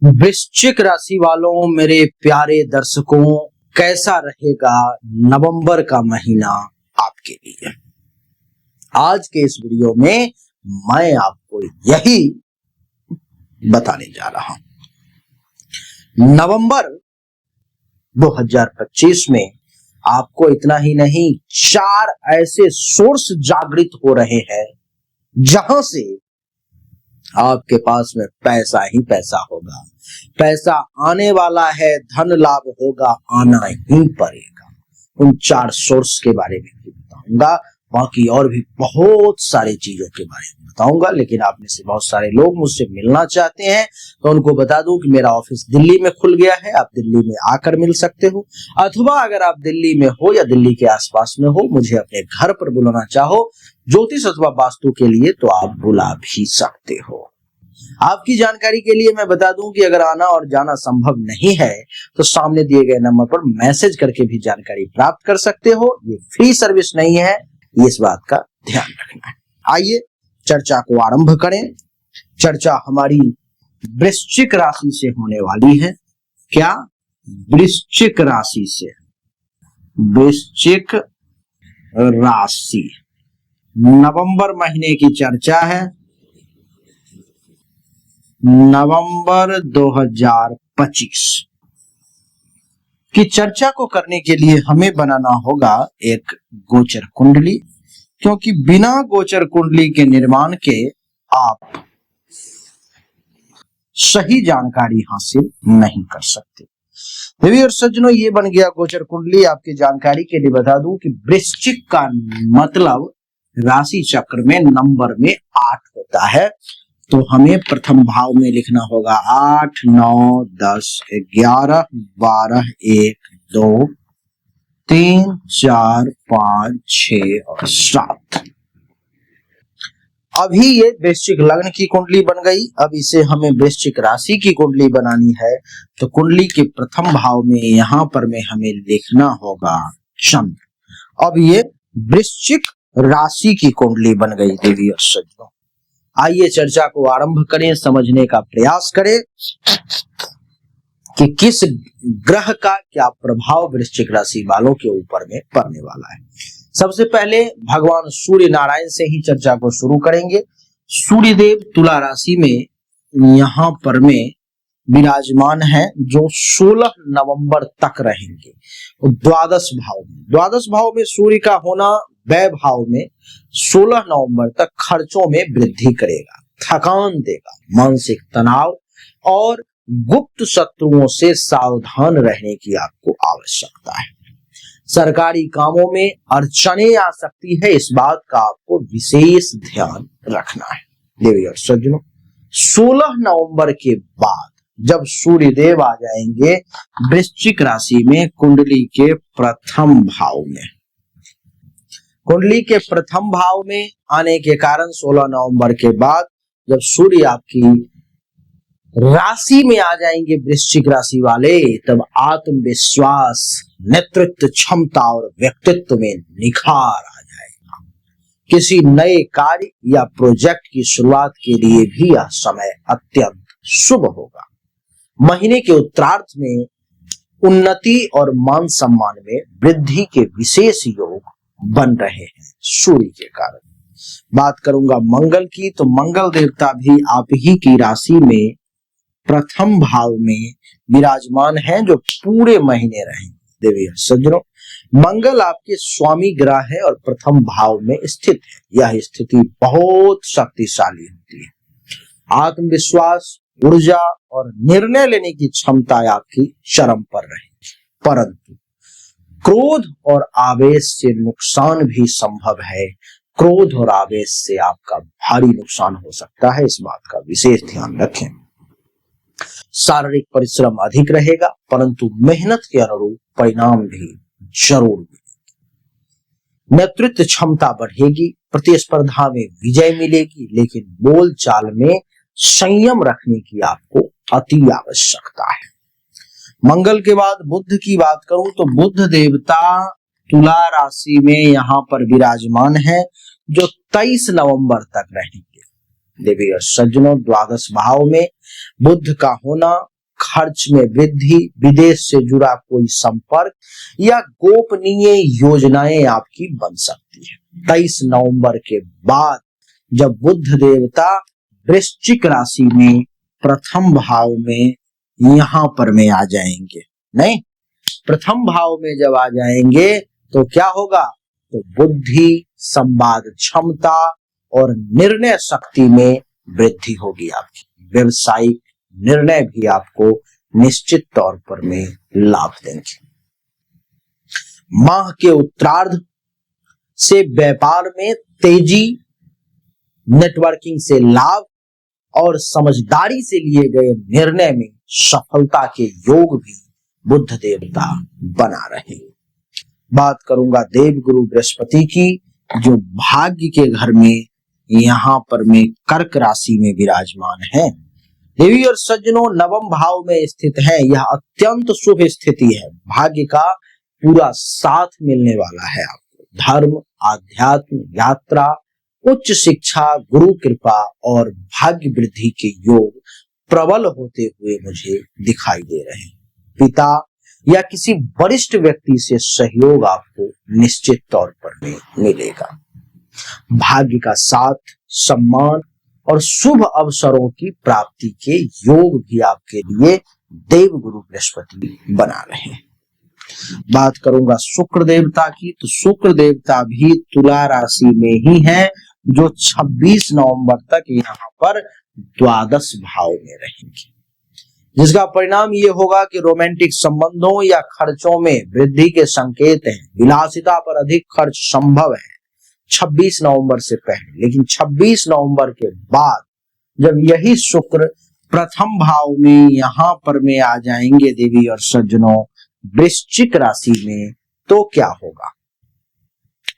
वृश्चिक राशि वालों, मेरे प्यारे दर्शकों, कैसा रहेगा नवंबर का महीना आपके लिए। आज के इस वीडियो में मैं आपको यही बताने जा रहा हूं। नवंबर 2025 में आपको इतना ही नहीं, 4 ऐसे सोर्स जागृत हो रहे हैं जहां से आपके पास में पैसा ही पैसा होगा। पैसा आने वाला है, धन लाभ होगा, आना ही पड़ेगा। उन 4 सोर्स के बारे में भी बताऊंगा, बाकी और भी बहुत सारी चीजों के बारे में बताऊंगा। लेकिन आप में से बहुत सारे लोग मुझसे मिलना चाहते हैं, तो उनको बता दूं कि मेरा ऑफिस दिल्ली में खुल गया है। आप दिल्ली में आकर मिल सकते हो, अथवा अगर आप दिल्ली में हो या दिल्ली के आसपास में हो, मुझे अपने घर पर बुलाना चाहो ज्योतिष अथवा वास्तु के लिए, तो आप बुला भी सकते हो। आपकी जानकारी के लिए मैं बता दूं कि अगर आना और जाना संभव नहीं है तो सामने दिए गए नंबर पर मैसेज करके भी जानकारी प्राप्त कर सकते हो। ये फ्री सर्विस नहीं है, इस बात का ध्यान रखना है। आइए चर्चा को आरंभ करें। चर्चा हमारी वृश्चिक राशि से होने वाली है। क्या? वृश्चिक राशि से। वृश्चिक राशि नवंबर महीने की चर्चा है। नवंबर 2025 की चर्चा को करने के लिए हमें बनाना होगा एक गोचर कुंडली, क्योंकि बिना गोचर कुंडली के निर्माण के आप सही जानकारी हासिल नहीं कर सकते। देवी और सज्जनों, ये बन गया गोचर कुंडली। आपकी जानकारी के लिए बता दूं कि वृश्चिक का मतलब राशि चक्र में नंबर में 8 होता है। तो हमें प्रथम भाव में लिखना होगा 8, 9, 10, 11, 12, 1, 2, 3, 4, 5, 6 और 7। अभी ये वृश्चिक लग्न की कुंडली बन गई। अब इसे हमें वृश्चिक राशि की कुंडली बनानी है, तो कुंडली के प्रथम भाव में यहां पर में हमें लिखना होगा चंद्र। अब ये वृश्चिक राशि की कुंडली बन गई देवी और सज्जनों। आइए चर्चा को आरंभ करें, समझने का प्रयास करें कि किस ग्रह का क्या प्रभाव वृश्चिक राशि वालों के ऊपर में पड़ने वाला है। सबसे पहले भगवान सूर्य नारायण से ही चर्चा को शुरू करेंगे। सूर्य देव तुला राशि में यहां पर में विराजमान है, जो 16 नवंबर तक रहेंगे। द्वादश भाव में, द्वादश भाव में सूर्य का होना व्यय भाव में 16 नवंबर तक खर्चों में वृद्धि करेगा, थकान देगा, मानसिक तनाव और गुप्त शत्रुओं से सावधान रहने की आपको आवश्यकता है। सरकारी कामों में अड़चने आ सकती है, इस बात का आपको विशेष ध्यान रखना है। देवी और सज्जनों, 16 नवंबर के बाद जब सूर्य देव आ जाएंगे वृश्चिक राशि में कुंडली के प्रथम भाव में, कुंडली के प्रथम भाव में आने के कारण 16 नवंबर के बाद जब सूर्य आपकी राशि में आ जाएंगे वृश्चिक राशि वाले, तब आत्मविश्वास, नेतृत्व क्षमता और व्यक्तित्व में निखार आ जाएगा। किसी नए कार्य या प्रोजेक्ट की शुरुआत के लिए भी यह समय अत्यंत शुभ होगा। महीने के उत्तरार्ध में उन्नति और मान सम्मान में वृद्धि के विशेष योग बन रहे हैं सूर्य के कारण। बात करूंगा मंगल की, तो मंगल देवता भी आप ही की राशि में प्रथम भाव में विराजमान है, जो पूरे महीने रहेंगे। देवी और सज्जनों, मंगल आपके स्वामी ग्रह है और प्रथम भाव में स्थित है। यह स्थिति बहुत शक्तिशाली होती है। आत्मविश्वास, ऊर्जा और निर्णय लेने की क्षमता आपकी चरम पर रहेगी, परंतु क्रोध और आवेश से नुकसान भी संभव है। क्रोध और आवेश से आपका भारी नुकसान हो सकता है, इस बात का विशेष ध्यान रखें। शारीरिक परिश्रम अधिक रहेगा, परंतु मेहनत के अनुरूप परिणाम भी जरूर मिलेंगे। नेतृत्व क्षमता बढ़ेगी, प्रतिस्पर्धा में विजय मिलेगी, लेकिन बोलचाल में संयम रखने की आपको अति आवश्यकता है। मंगल के बाद बुध की बात करूं तो बुध देवता तुला राशि में यहां पर विराजमान है, जो 23 नवंबर तक रहेंगे। देवी और सज्जनों, द्वादश भाव में बुध का होना, खर्च में वृद्धि, विदेश से जुड़ा कोई संपर्क या गोपनीय योजनाएं आपकी बन सकती है। 23 नवंबर के बाद जब बुध देवता वृश्चिक राशि में प्रथम भाव में यहां पर में आ जाएंगे, नहीं, प्रथम भाव में जब आ जाएंगे तो क्या होगा, तो बुद्धि, संवाद क्षमता और निर्णय शक्ति में वृद्धि होगी आपकी। व्यवसायिक निर्णय भी आपको निश्चित तौर पर में लाभ देंगे। माह के उत्तरार्ध से व्यापार में तेजी, नेटवर्किंग से लाभ और समझदारी से लिए गए निर्णय में सफलता के योग भी बुध देवता बना रहे। बात करूंगा देवगुरु बृहस्पति की, जो भाग्य के घर में यहां पर में कर्क राशि में विराजमान है। देवी और सज्जनों, नवम भाव में स्थित है। यह अत्यंत शुभ स्थिति है। भाग्य का पूरा साथ मिलने वाला है आपको। धर्म, आध्यात्म, यात्रा, उच्च शिक्षा, गुरु कृपा और भाग्य वृद्धि के योग प्रबल होते हुए मुझे दिखाई दे रहे हैं। पिता या किसी वरिष्ठ व्यक्ति से सहयोग आपको निश्चित तौर पर मिलेगा। भाग्य का साथ, सम्मान और शुभ अवसरों की प्राप्ति के योग भी आपके लिए देवगुरु बृहस्पति बना रहे हैं। बात करूंगा शुक्र देवता की, तो शुक्र देवता भी तुला राशि में ही है, जो 26 नवंबर तक यहाँ पर द्वादश भाव में रहेंगे, जिसका परिणाम ये होगा कि रोमांटिक संबंधों या खर्चों में वृद्धि के संकेत हैं। विलासिता पर अधिक खर्च संभव है 26 नवंबर से पहले, लेकिन 26 नवंबर के बाद जब यही शुक्र प्रथम भाव में यहाँ पर में आ जाएंगे देवी और सज्जनों वृश्चिक राशि में, तो क्या होगा,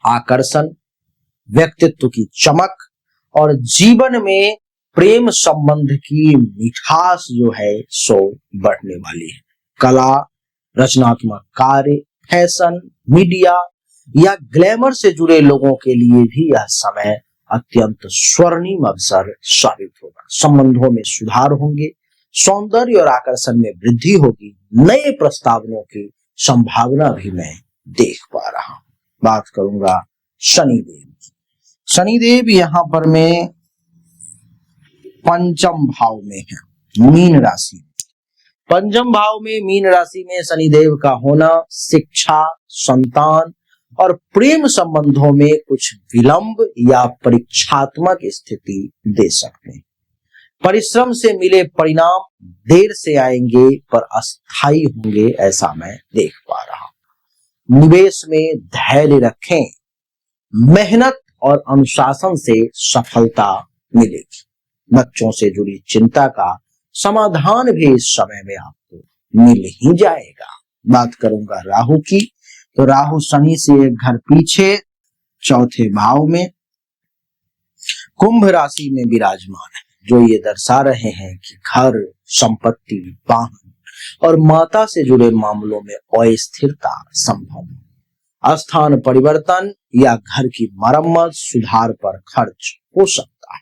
आकर्षण, व्यक्तित्व की चमक और जीवन में प्रेम संबंध की मिठास जो है सो बढ़ने वाली है। कला, रचनात्मक कार्य, फैशन, मीडिया या ग्लैमर से जुड़े लोगों के लिए भी यह समय अत्यंत स्वर्णिम अवसर साबित होगा। संबंधों में सुधार होंगे, सौंदर्य और आकर्षण में वृद्धि होगी। नए प्रस्तावनों की संभावना भी मैं देख पा रहा हूं। बात करूंगा शनिदेव की। शनिदेव यहाँ पर मैं पंचम भाव में है, मीन राशि। पंचम भाव में मीन राशि में शनिदेव का होना शिक्षा, संतान और प्रेम संबंधों में कुछ विलंब या परीक्षात्मक स्थिति दे सकते हैं। परिश्रम से मिले परिणाम देर से आएंगे पर अस्थायी होंगे, ऐसा मैं देख पा रहा हूं। निवेश में धैर्य रखें, मेहनत और अनुशासन से सफलता मिलेगी। बच्चों से जुड़ी चिंता का समाधान भी इस समय में आपको मिल ही जाएगा। बात करूंगा राहु की, तो राहु शनि से एक घर पीछे चौथे भाव में कुंभ राशि में विराजमान है, जो ये दर्शा रहे हैं कि घर, संपत्ति, वाहन और माता से जुड़े मामलों में अस्थिरता संभव है। स्थान परिवर्तन या घर की मरम्मत, सुधार पर खर्च हो सकता है।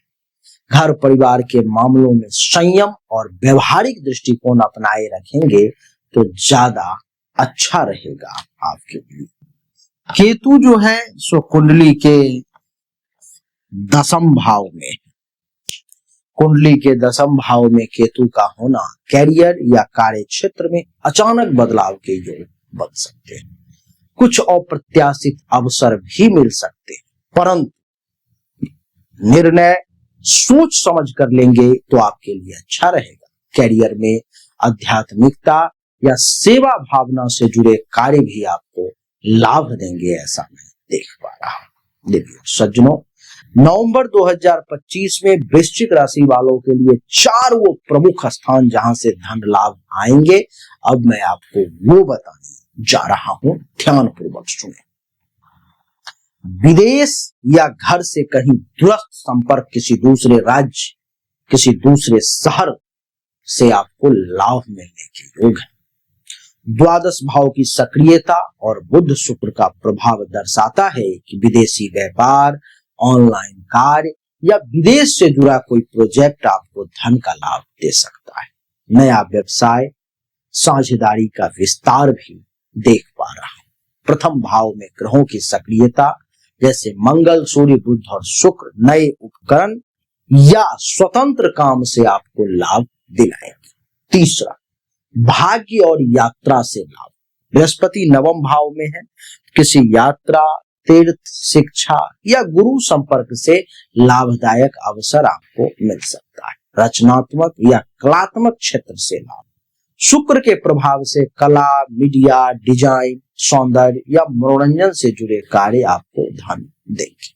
घर परिवार के मामलों में संयम और व्यवहारिक दृष्टिकोण अपनाए रखेंगे तो ज्यादा अच्छा रहेगा आपके लिए। केतु जो है सो कुंडली के 10वें भाव में, कुंडली के 10वें भाव में केतु का होना कैरियर या कार्य क्षेत्र में अचानक बदलाव के योग बन सकते हैं। कुछ अप्रत्याशित अवसर भी मिल सकते हैं, परंतु निर्णय सोच समझ कर लेंगे तो आपके लिए अच्छा रहेगा। कैरियर में आध्यात्मिकता या सेवा भावना से जुड़े कार्य भी आपको लाभ देंगे, ऐसा मैं देख पा रहा हूं। देखिए सज्जनों, नवंबर 2025 में वृश्चिक राशि वालों के लिए 4 वो प्रमुख स्थान जहां से धन लाभ आएंगे, अब मैं आपको वो बताने जा रहा हूं, ध्यान पूर्वक सुने। विदेश या घर से कहीं दूरस्थ संपर्क, किसी दूसरे राज्य, किसी दूसरे शहर से आपको लाभ मिलने के योग है। द्वादश भाव की सक्रियता और बुध शुक्र का प्रभाव दर्शाता है कि विदेशी व्यापार, ऑनलाइन कार्य या विदेश से जुड़ा कोई प्रोजेक्ट आपको धन का लाभ दे सकता है। नया व्यवसाय, साझेदारी का विस्तार भी देख पा रहा हूं। प्रथम भाव में ग्रहों की सक्रियता जैसे मंगल, सूर्य, बुध और शुक्र नए उपकरण या स्वतंत्र काम से आपको लाभ दिलाएंगे। तीसरा, भाग्य और यात्रा से लाभ। बृहस्पति नवम भाव में है, किसी यात्रा, तीर्थ, शिक्षा या गुरु संपर्क से लाभदायक अवसर आपको मिल सकता है। रचनात्मक या कलात्मक क्षेत्र से लाभ। शुक्र के प्रभाव से कला, मीडिया, डिजाइन, सौंदर्य या मनोरंजन से जुड़े कार्य आपको धन देंगे।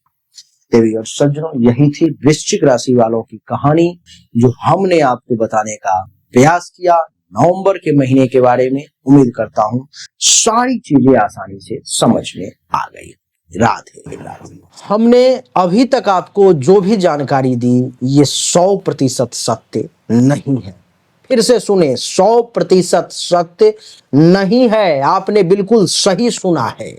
देवी और सज्जनों, यही थी वृश्चिक राशि वालों की कहानी जो हमने आपको बताने का प्रयास किया नवंबर के महीने के बारे में। उम्मीद करता हूं सारी चीजें आसानी से समझ में आ गई। राधे राधे। हमने अभी तक आपको जो भी जानकारी दी ये 100% सत्य नहीं है। फिर से सुने, 100% सत्य नहीं है। आपने बिल्कुल सही सुना है।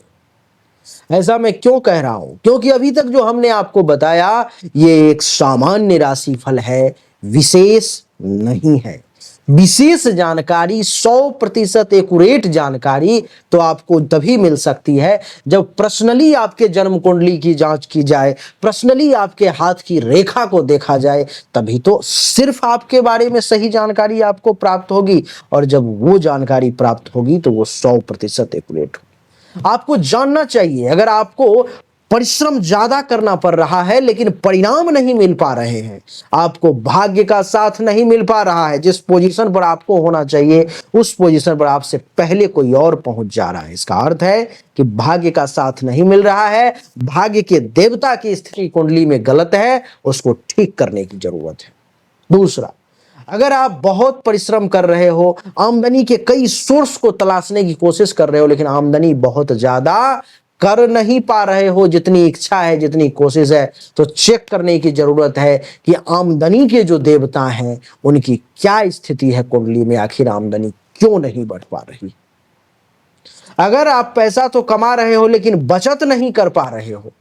ऐसा मैं क्यों कह रहा हूं? क्योंकि अभी तक जो हमने आपको बताया ये एक सामान्य राशिफल है, विशेष नहीं है। विशेष जानकारी, 100% एक्यूरेट जानकारी तो आपको तभी मिल सकती है जब पर्सनली आपके जन्म कुंडली की जांच की जाए, पर्सनली आपके हाथ की रेखा को देखा जाए, तभी तो सिर्फ आपके बारे में सही जानकारी आपको प्राप्त होगी। और जब वो जानकारी प्राप्त होगी तो वो 100% एक्यूरेट होगी। आपको जानना चाहिए, अगर आपको परिश्रम ज्यादा करना पड़ रहा है लेकिन परिणाम नहीं मिल पा रहे हैं, आपको भाग्य का साथ नहीं मिल पा रहा है, जिस पोजीशन पर आपको होना चाहिए उस पोजीशन पर आपसे पहले कोई और पहुंच जा रहा है, इसका अर्थ है कि भाग्य का साथ नहीं मिल रहा है, भाग्य के देवता की स्थिति कुंडली में गलत है, उसको ठीक करने की जरूरत है। दूसरा, अगर आप बहुत परिश्रम कर रहे हो, आमदनी के कई सोर्स को तलाशने की कोशिश कर रहे हो लेकिन आमदनी बहुत ज्यादा कर नहीं पा रहे हो जितनी इच्छा है, जितनी कोशिश है, तो चेक करने की जरूरत है कि आमदनी के जो देवता हैं उनकी क्या स्थिति है कुंडली में, आखिर आमदनी क्यों नहीं बढ़ पा रही। अगर आप पैसा तो कमा रहे हो लेकिन बचत नहीं कर पा रहे हो,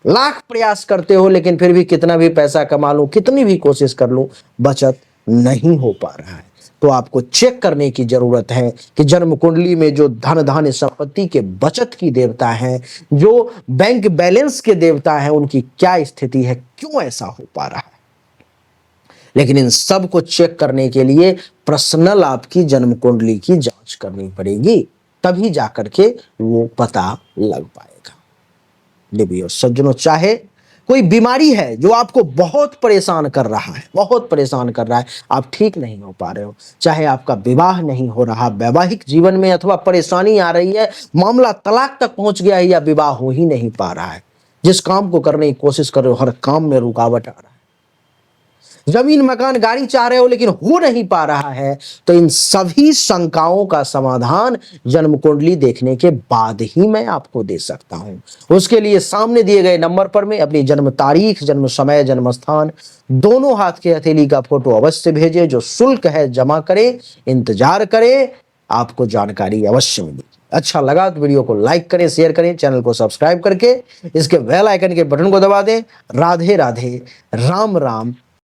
लाख प्रयास करते हो लेकिन फिर भी कितना भी पैसा कमा लूं, कितनी भी कोशिश कर लूं, बचत नहीं हो पा रहा है, तो आपको चेक करने की जरूरत है कि जन्म कुंडली में जो धन धान्य संपत्ति के बचत की देवता हैं, जो बैंक बैलेंस के देवता हैं, उनकी क्या स्थिति है, क्यों ऐसा हो पा रहा है। लेकिन इन सब को चेक करने के लिए पर्सनल आपकी जन्म कुंडली की जांच करनी पड़ेगी, तभी जाकर के वो पता लग पाएगा। देवी और सज्जनों, चाहे कोई बीमारी है जो आपको बहुत परेशान कर रहा है, बहुत परेशान कर रहा है, आप ठीक नहीं हो पा रहे हो, चाहे आपका विवाह नहीं हो रहा, वैवाहिक जीवन में अथवा परेशानी आ रही है, मामला तलाक तक पहुंच गया है या विवाह हो ही नहीं पा रहा है, जिस काम को करने की कोशिश कर रहे हो हर काम में रुकावट आ रहा है, जमीन मकान गाड़ी चाह रहे हो लेकिन हो नहीं पा रहा है, तो इन सभी शंकाओं का समाधान जन्म कुंडली देखने के बाद ही मैं आपको दे सकता हूं। उसके लिए सामने दिए गए नंबर पर में अपनी जन्म तारीख, जन्म समय, जन्म स्थान, दोनों हाथ के हथेली का फोटो अवश्य भेजे। जो शुल्क है जमा करें, इंतजार करें, आपको जानकारी अवश्य मिलेगी। अच्छा लगा तो वीडियो को लाइक करें, शेयर करें, चैनल को सब्सक्राइब करके इसके बेल आइकन के बटन को दबा दें। राधे राधे, राम राम।